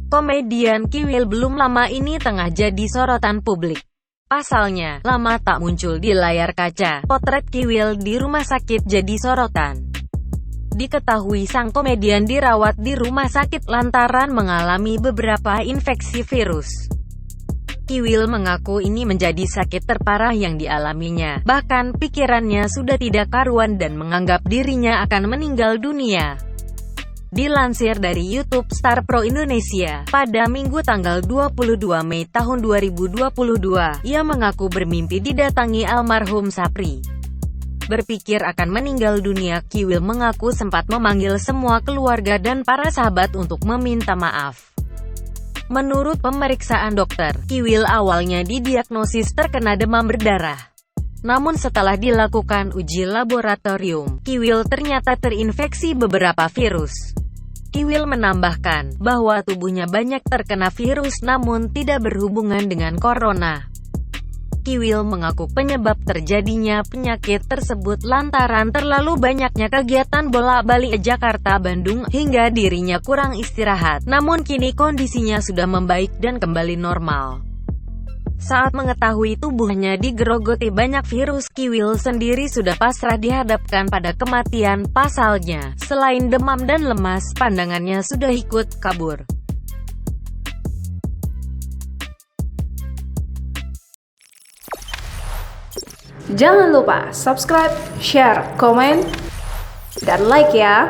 Komedian Kiwil belum lama ini tengah jadi sorotan publik. Pasalnya, lama tak muncul di layar kaca, potret Kiwil di rumah sakit jadi sorotan. Diketahui sang komedian dirawat di rumah sakit lantaran mengalami beberapa infeksi virus. Kiwil mengaku ini menjadi sakit terparah yang dialaminya, bahkan pikirannya sudah tidak karuan dan menganggap dirinya akan meninggal dunia. Dilansir dari YouTube Star Pro Indonesia, pada Minggu tanggal 22 Mei tahun 2022, ia mengaku bermimpi didatangi almarhum Sapri. Berpikir akan meninggal dunia, Kiwil mengaku sempat memanggil semua keluarga dan para sahabat untuk meminta maaf. Menurut pemeriksaan dokter, Kiwil awalnya didiagnosis terkena demam berdarah. Namun setelah dilakukan uji laboratorium, Kiwil ternyata terinfeksi beberapa virus. Kiwil menambahkan bahwa tubuhnya banyak terkena virus namun tidak berhubungan dengan corona. Kiwil mengaku penyebab terjadinya penyakit tersebut lantaran terlalu banyaknya kegiatan bolak-balik Jakarta-Bandung hingga dirinya kurang istirahat. Namun kini kondisinya sudah membaik dan kembali normal. Saat mengetahui tubuhnya digerogoti banyak virus, Kiwil sendiri sudah pasrah dihadapkan pada kematian. Pasalnya, selain demam dan lemas, pandangannya sudah ikut kabur. Jangan lupa subscribe, share, komen, dan like ya.